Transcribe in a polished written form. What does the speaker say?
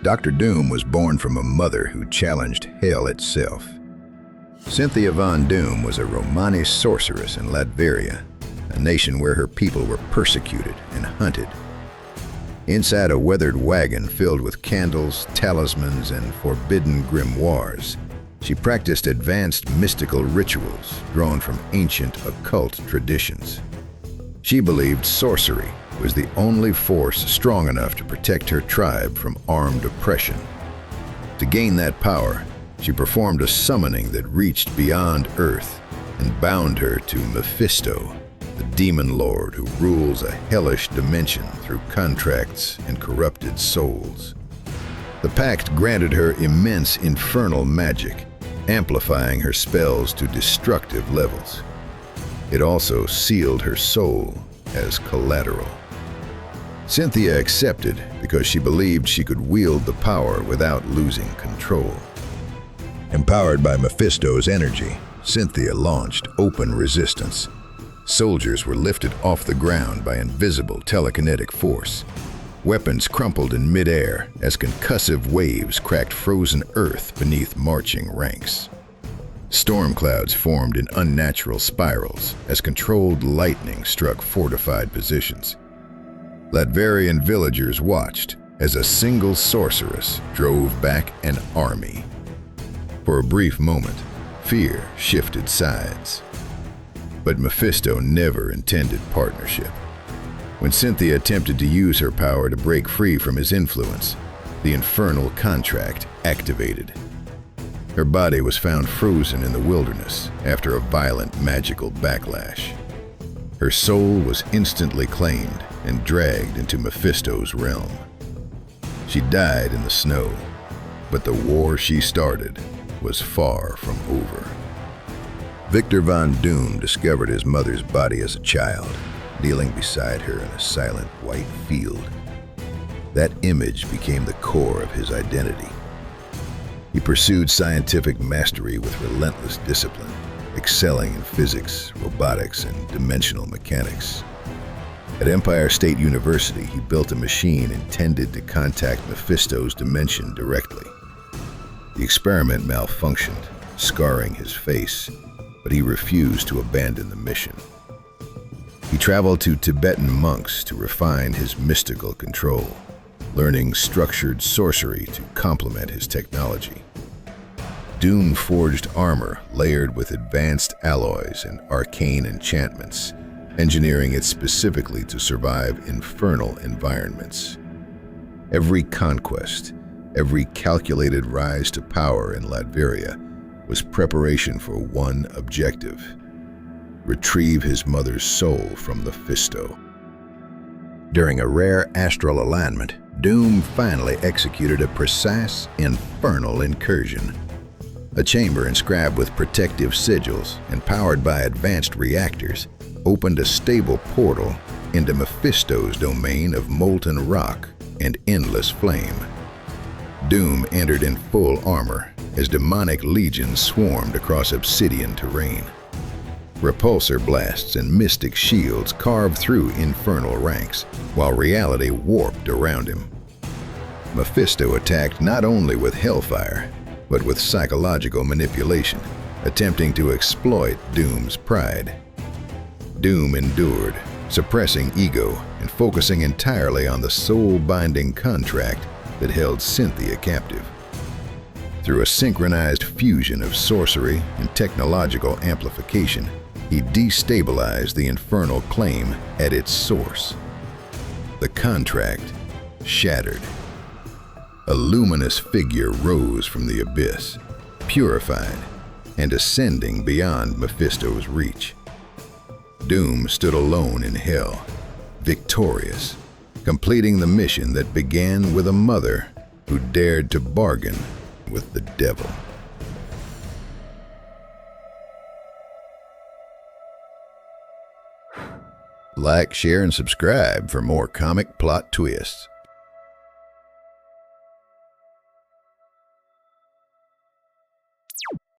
Dr. Doom was born from a mother who challenged hell itself. Cynthia Von Doom was a Romani sorceress in Latveria, a nation where her people were persecuted and hunted. Inside a weathered wagon filled with candles, talismans, and forbidden grimoires, she practiced advanced mystical rituals drawn from ancient occult traditions. She believed sorcery was the only force strong enough to protect her tribe from armed oppression. To gain that power, she performed a summoning that reached beyond Earth and bound her to Mephisto, the demon lord who rules a hellish dimension through contracts and corrupted souls. The pact granted her immense infernal magic, amplifying her spells to destructive levels. It also sealed her soul as collateral. Cynthia accepted because she believed she could wield the power without losing control. Empowered by Mephisto's energy, Cynthia launched open resistance. Soldiers were lifted off the ground by invisible telekinetic force. Weapons crumpled in midair as concussive waves cracked frozen earth beneath marching ranks. Storm clouds formed in unnatural spirals as controlled lightning struck fortified positions. Latverian villagers watched as a single sorceress drove back an army. For a brief moment, fear shifted sides. But Mephisto never intended partnership. When Cynthia attempted to use her power to break free from his influence, the infernal contract activated. Her body was found frozen in the wilderness after a violent magical backlash. Her soul was instantly claimed and dragged into Mephisto's realm. She died in the snow, but the war she started was far from over. Victor Von Doom discovered his mother's body as a child, kneeling beside her in a silent white field. That image became the core of his identity. He pursued scientific mastery with relentless discipline, excelling in physics, robotics, and dimensional mechanics. At Empire State University, he built a machine intended to contact Mephisto's dimension directly. The experiment malfunctioned, scarring his face, but he refused to abandon the mission. He traveled to Tibetan monks to refine his mystical control, learning structured sorcery to complement his technology. Doom forged armor layered with advanced alloys and arcane enchantments, engineering it specifically to survive infernal environments. Every conquest, every calculated rise to power in Latveria was preparation for one objective: retrieve his mother's soul from Mephisto. During a rare astral alignment, Doom finally executed a precise, infernal incursion. A chamber inscribed with protective sigils and powered by advanced reactors opened a stable portal into Mephisto's domain of molten rock and endless flame. Doom entered in full armor as demonic legions swarmed across obsidian terrain. Repulsor blasts and mystic shields carved through infernal ranks, while reality warped around him. Mephisto attacked not only with hellfire, but with psychological manipulation, attempting to exploit Doom's pride. Doom endured, suppressing ego and focusing entirely on the soul-binding contract that held Cynthia captive. Through a synchronized fusion of sorcery and technological amplification, he destabilized the infernal claim at its source. The contract shattered. A luminous figure rose from the abyss, purified and ascending beyond Mephisto's reach. Doom stood alone in hell, victorious, completing the mission that began with a mother who dared to bargain with the devil. Like, share, and subscribe for more comic plot twists.